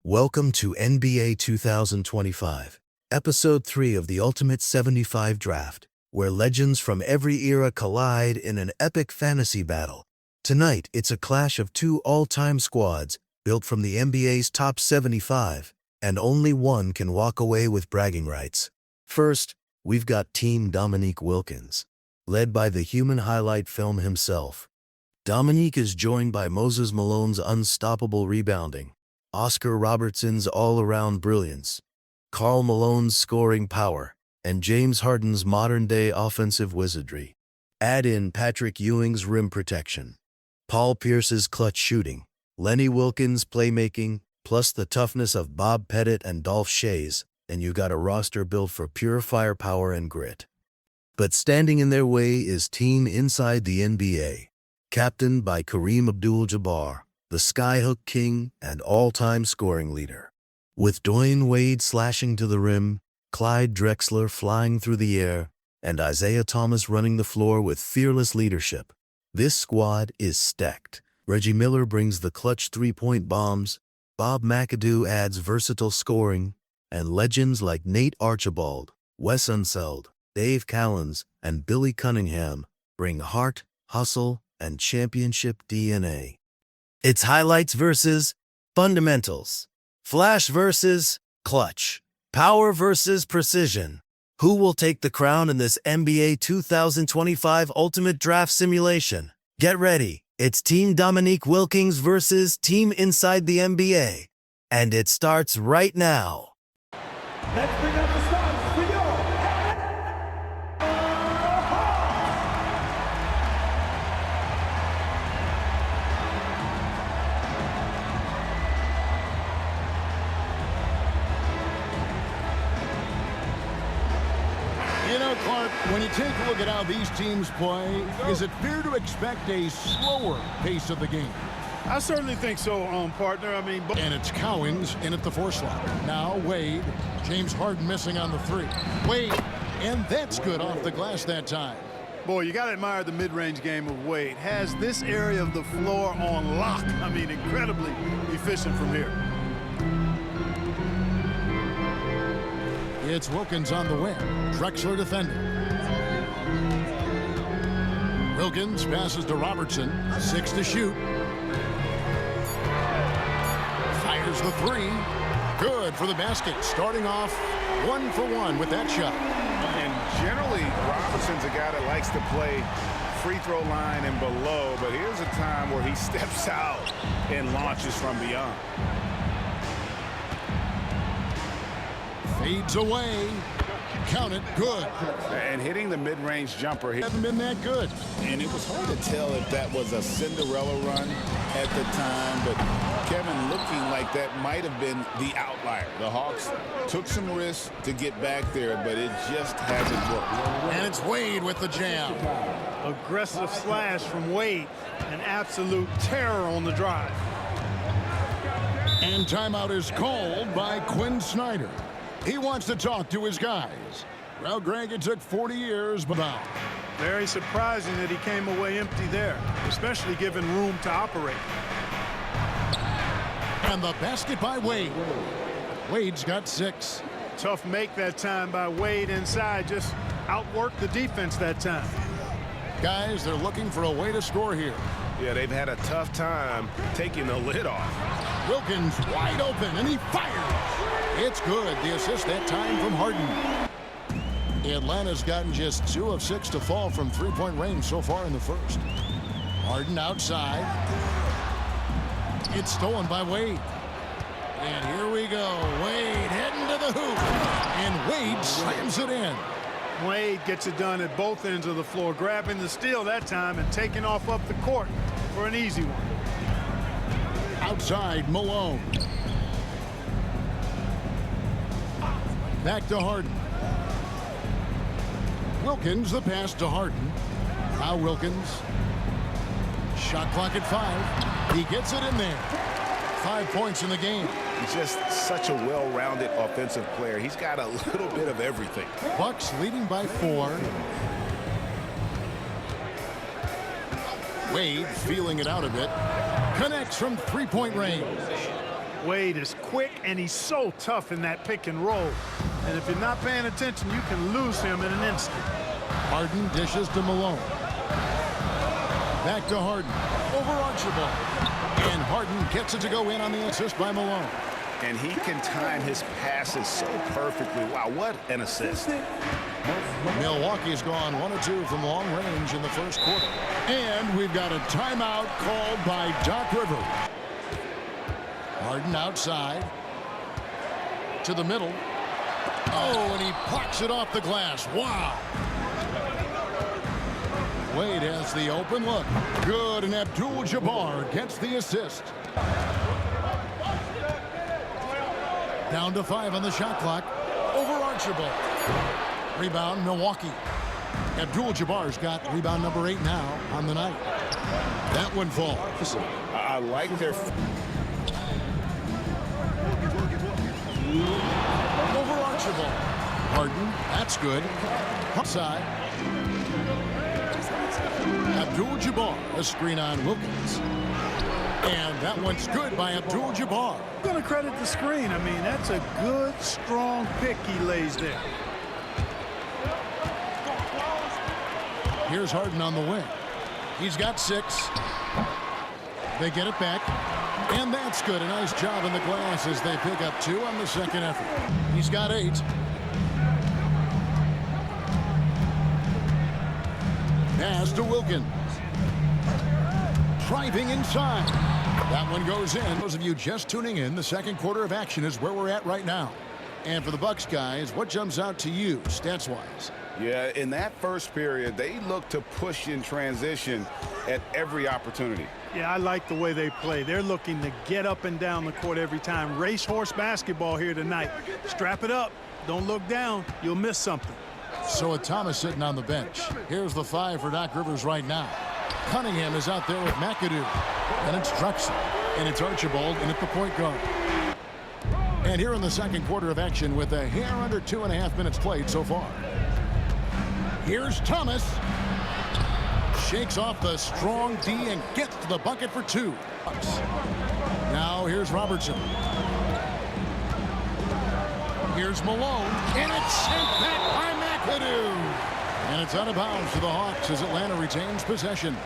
Welcome to NBA 2025, Episode 3 of the Ultimate 75 Draft, where legends from every era collide in an epic fantasy battle. Tonight, it's a clash of two all-time squads built from the NBA's top 75, and only one can walk away with bragging rights. First, we've got Team Dominque Wilkins, led by the human highlight film himself. Dominque is joined by Moses Malone's unstoppable rebounding, Oscar Robertson's all-around brilliance, Karl Malone's scoring power, and James Harden's modern-day offensive wizardry. Add in Patrick Ewing's rim protection, Paul Pierce's clutch shooting, Lenny Wilkins' playmaking, plus the toughness of Bob Pettit and Dolph Schayes, and you got a roster built for pure firepower and grit. But standing in their way is Team Inside the NBA, captained by Kareem Abdul-Jabbar, the Skyhook King and all-time scoring leader. With Dwayne Wade slashing to the rim, Clyde Drexler flying through the air, and Isaiah Thomas running the floor with fearless leadership, this squad is stacked. Reggie Miller brings the clutch three-point bombs, Bob McAdoo adds versatile scoring, and legends like Nate Archibald, Wes Unseld, Dave Callens, and Billy Cunningham bring heart, hustle, and championship DNA. It's highlights versus fundamentals, flash versus clutch, power versus precision. Who will take the crown in this NBA 2025 Ultimate Draft simulation? Get ready. It's Team Dominque Wilkins versus Team Inside the NBA. And it starts right now. Let's bring up the stars for you. You know, Clark, when you take a look at how these teams play, is it fair to expect a slower pace of the game? I certainly think so, partner. And it's Cowens in at the 4 slot. Now Wade, James Harden missing on the 3. Wade, and that's good off the glass that time. Boy, you got to admire the mid-range game of Wade. Has this area of the floor on lock. Incredibly efficient from here. It's Wilkins on the wing. Drexler defending. Wilkins passes to Robertson. 6 to shoot. Fires the 3. Good for the basket. Starting off 1 for 1 with that shot. And generally, Robertson's a guy that likes to play free throw line and below, but here's a time where he steps out and launches from beyond. Fades away. Count it. Good. And hitting the mid-range jumper. Hasn't been that good. And it was hard to tell if that was a Cinderella run at the time, but Kevin looking like that might have been the outlier. The Hawks took some risks to get back there, but it just hasn't worked. And it's Wade with the jam. Aggressive slash from Wade. An absolute terror on the drive. And timeout is called by Quinn Snyder. He wants to talk to his guys. Well, Greg, it took 40 years, but now. Very surprising that he came away empty there, especially given room to operate. And the basket by Wade. Wade's got 6. Tough make that time by Wade inside. Just outworked the defense that time. Guys, they're looking for a way to score here. Yeah, they've had a tough time taking the lid off. Wilkins wide open, and he fires. It's good. The assist that time from Harden. Atlanta's gotten just 2 of 6 to fall from three-point range so far in the first. Harden outside. It's stolen by Wade. And here we go. Wade heading to the hoop. And Wade slams it in. Wade gets it done at both ends of the floor, grabbing the steal that time and taking off up the court for an easy one. Outside, Malone. Back to Harden. Wilkins, the pass to Harden. Now Wilkins. Shot clock at 5. He gets it in there. 5 points in the game. He's just such a well-rounded offensive player. He's got a little bit of everything. Bucks leading by 4. Wade feeling it out a bit. Connects from three-point range. Wade is quick, and he's so tough in that pick and roll. And if you're not paying attention, you can lose him in an instant. Harden dishes to Malone. Back to Harden. Over Archibald. And Harden gets it to go in on the assist by Malone. And he can time his passes so perfectly. Wow, what an assist. Milwaukee's gone 1 of 2 from long range in the first quarter. And we've got a timeout called by Doc Rivers. Harden outside. To the middle. Oh, and he plucks it off the glass. Wow. Wade has the open look. Good, and Abdul-Jabbar gets the assist. Down to 5 on the shot clock. Over Archibald. Rebound, Milwaukee. Abdul-Jabbar's got rebound number 8 now on the night. That one falls. I like their... Over Archibald. Harden, that's good. Upside. Abdul-Jabbar, a screen on Wilkins. And that one's good by Abdul-Jabbar. I'm going to credit the screen. I mean, that's a good, strong pick he lays there. Here's Harden on the wing. He's got 6. They get it back. And that's good. A nice job in the glass as they pick up 2 on the second effort. He's got 8. Pass to Wilkins. Driving inside. That one goes in. Those of you just tuning in, the second quarter of action is where we're at right now. And for the Bucks guys, what jumps out to you stats-wise? Yeah, in that first period, they look to push in transition at every opportunity. Yeah, I like the way they play. They're looking to get up and down the court every time. Racehorse basketball here tonight. Strap it up. Don't look down. You'll miss something. So with Thomas sitting on the bench, here's the 5 for Doc Rivers right now. Cunningham is out there with McAdoo. And it's Drexel. And it's Archibald and at the point guard. And here in the second quarter of action with a hair under 2.5 minutes played so far. Here's Thomas. Shakes off the strong D and gets to the bucket for 2. Now here's Robertson. Here's Malone. And it's sent back by McAdoo. And it's out of bounds to the Hawks as Atlanta retains possession.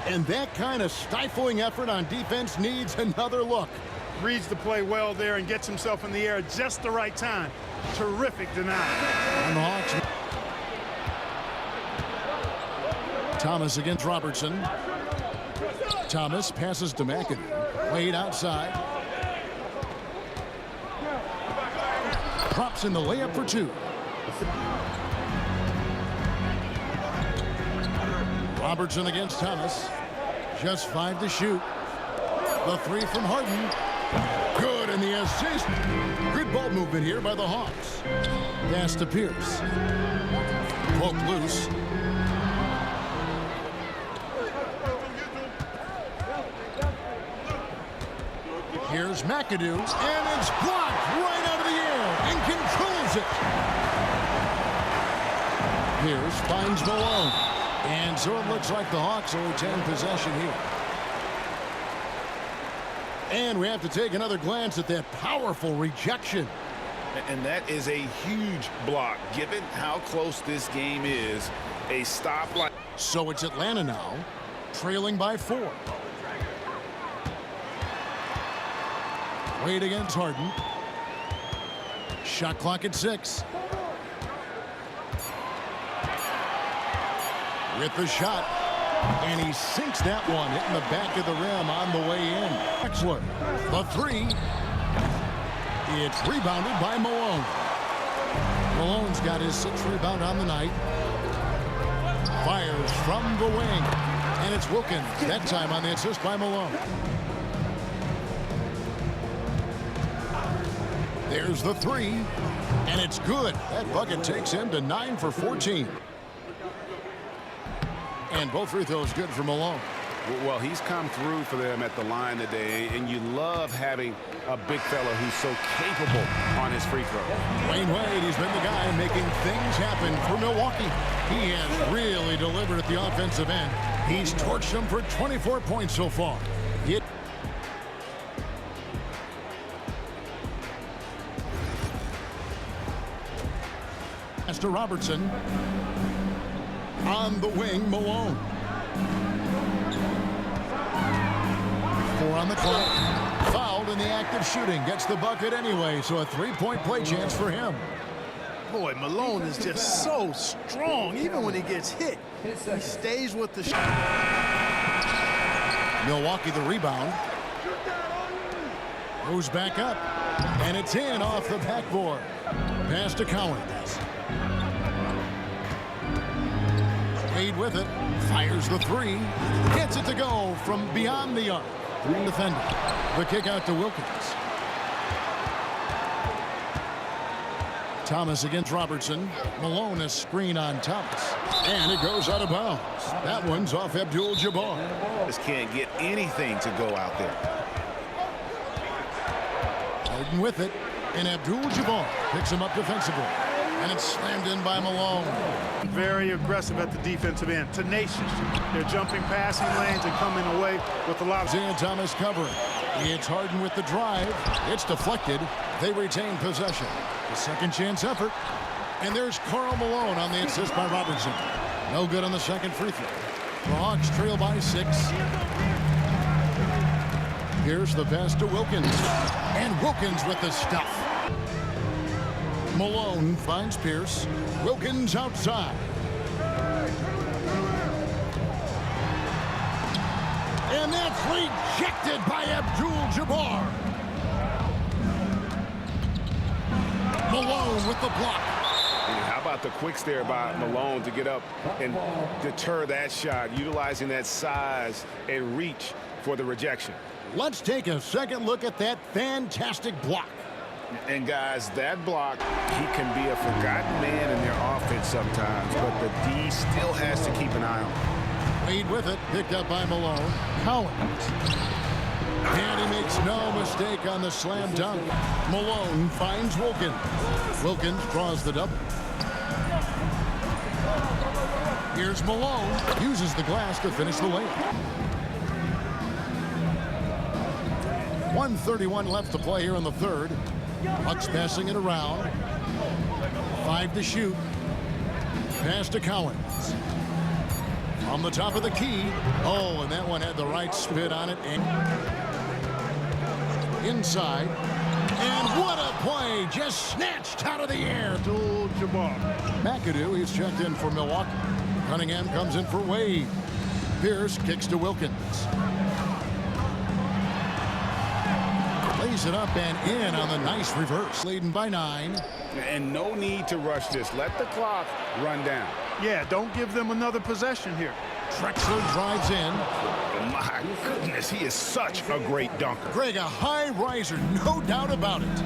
And that kind of stifling effort on defense needs another look. Reads the play well there and gets himself in the air at just the right time. Terrific denial. And the Hawks. Thomas against Robertson. Thomas passes to McAdoo. Wade outside. Drops in the layup for 2. Robertson against Thomas. Just 5 to shoot. The 3 from Harden. Good, and the assist. Good ball movement here by the Hawks. Pass to Pierce. Poked loose. Here's McAdoo, and it's blocked right out of the air and controls it. Pierce finds Malone. And so it looks like the Hawks will retain possession here. And we have to take another glance at that powerful rejection. And that is a huge block, given how close this game is. A stop like... So it's Atlanta now, trailing by 4. Wade against Harden. Shot clock at 6. With the shot. And he sinks that one, hitting the back of the rim on the way in. Wexler, the 3. It's rebounded by Malone. Malone's got his 6th rebound on the night. Fires from the wing. And it's Wilkins, that time on the assist by Malone. There's the 3. And it's good. That bucket takes him to 9 for 14. And both free throws good for Malone. Well, he's come through for them at the line today, and you love having a big fella who's so capable on his free throw. Wayne Wade, he's been the guy making things happen for Milwaukee. He has really delivered at the offensive end. He's torched them for 24 points so far. Pass to Robertson. On the wing, Malone. 4 on the clock. Fouled in the act of shooting. Gets the bucket anyway, so a 3-point play chance for him. Boy, Malone is just so strong. Even when he gets hit, he stays with the shot. Milwaukee the rebound. Goes back up. And it's in off the backboard. Pass to Collins. Wade with it. Fires the 3. Gets it to go from beyond the arc. Defender. The kick out to Wilkins. Thomas against Robertson. Malone a screen on Thomas. And it goes out of bounds. That one's off Abdul-Jabbar. Just can't get anything to go out there. Harden with it. And Abdul-Jabbar picks him up defensively. And it's slammed in by Malone. Very aggressive at the defensive end. Tenacious. They're jumping passing lanes and coming away with a lot of... Isaiah Thomas covering. It's Harden with the drive. It's deflected. They retain possession. The second chance effort. And there's Karl Malone on the assist by Robertson. No good on the second free throw. The Hawks trail by 6. Here's the pass to Wilkins. And Wilkins with the stuff. Malone finds Pierce. Wilkins outside. And that's rejected by Abdul-Jabbar. Malone with the block. How about the quicks there by Malone to get up and deter that shot, utilizing that size and reach for the rejection. Let's take a second look at that fantastic block. And guys, that block, he can be a forgotten man in their offense sometimes, but the D still has to keep an eye on. Wade with it, picked up by Malone. Collins. And he makes no mistake on the slam dunk. Malone finds Wilkins. Wilkins draws the double. Here's Malone. Uses the glass to finish the layup. 1:31 left to play here in the third. Bucks passing it around. 5 to shoot. Pass to Collins. On the top of the key. Oh, and that one had the right spit on it. And inside. And what a play. Just snatched out of the air. Abdul-Jabbar. McAdoo, he's checked in for Milwaukee. Cunningham comes in for Wade. Pierce kicks to Wilkins. Lays it up and in on the nice reverse. Leading by 9. And no need to rush this. Let the clock run down. Yeah, don't give them another possession here. Drexler drives in. My goodness, he is such a great dunker. Greg, a high riser, no doubt about it.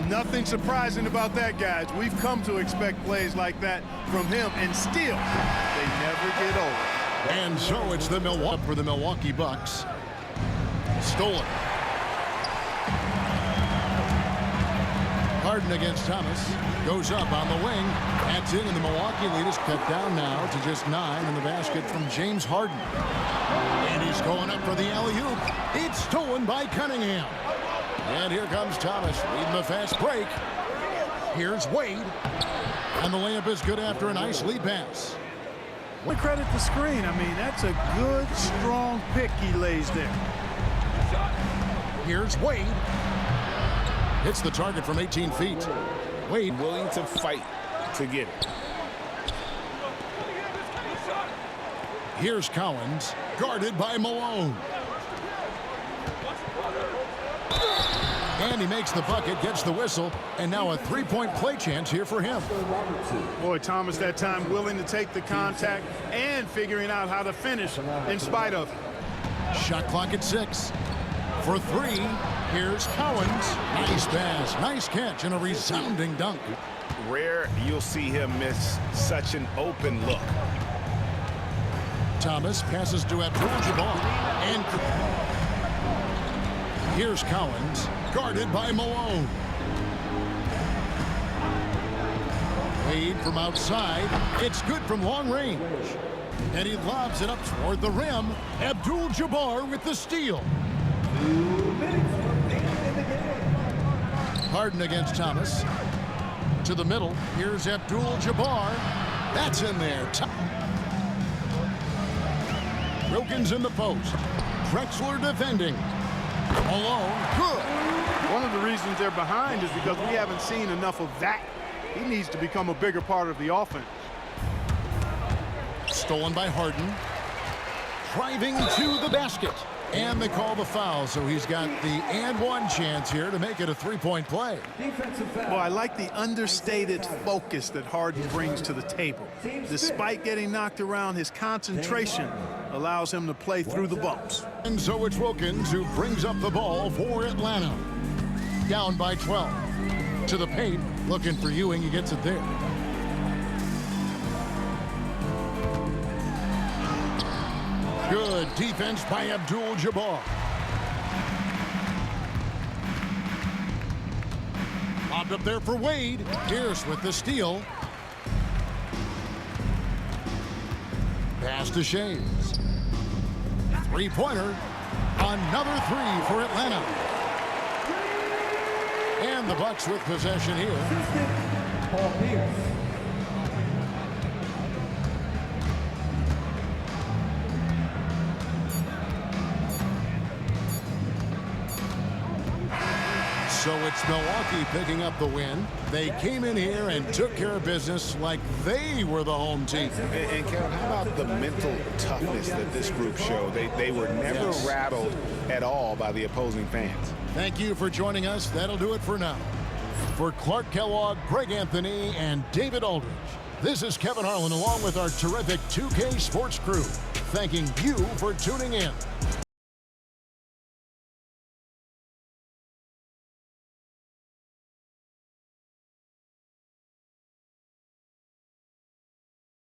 Nothing surprising about that, guys. We've come to expect plays like that from him, and still, they never get old. And so it's the Milwaukee Bucks. Stolen. Harden against Thomas. Goes up on the wing. That's in, and the Milwaukee lead is cut down now to just 9 in the basket from James Harden. And he's going up for the alley-oop. It's stolen by Cunningham. And here comes Thomas leading the fast break. Here's Wade. And the layup is good after a nice lead pass. We credit the screen. I mean, that's a good, strong pick he lays there. Here's Wade. Hits the target from 18 feet. Wade Willing to fight to get it. Here's Collins, guarded by Malone. And he makes the bucket, gets the whistle, and now a 3-point play chance here for him. Boy, Thomas that time willing to take the contact and figuring out how to finish in spite of it. Shot clock at 6. For 3, here's Collins. Nice pass, nice catch, and a resounding dunk. Rare you'll see him miss such an open look. Thomas passes to Abdul-Jabbar. And here's Collins, guarded by Malone. Wade from outside. It's good from long range. And he lobs it up toward the rim. Abdul-Jabbar with the steal. Harden against Thomas. to the middle. Here's Abdul-Jabbar. That's in there. Wilkins in the post. Drexler defending. Malone, good. One of the reasons they're behind is because we haven't seen enough of that. He needs to become a bigger part of the offense. Stolen by Harden. Driving to the basket. And they call the foul, so he's got the and one chance here to make it a three-point play. Well, I like the understated focus that Harden brings to the table. Despite getting knocked around, his concentration allows him to play through the bumps. And so it's Wilkins who brings up the ball for Atlanta. Down by 12. To the paint, looking for Ewing. He gets it there. Good defense by Abdul-Jabbar. Popped up there for Wade. Pierce with the steal. Pass to Shaves. Three-pointer. Another three for Atlanta. And the Bucks with possession here. Paul Pierce. So it's Milwaukee picking up the win. They came in here and took care of business like they were the home team. And Kevin, how about the mental toughness that this group showed? They were never rattled at all by the opposing fans. Thank you for joining us. That'll do it for now. For Clark Kellogg, Greg Anthony, and David Aldridge, this is Kevin Harlan along with our terrific 2K Sports crew, thanking you for tuning in.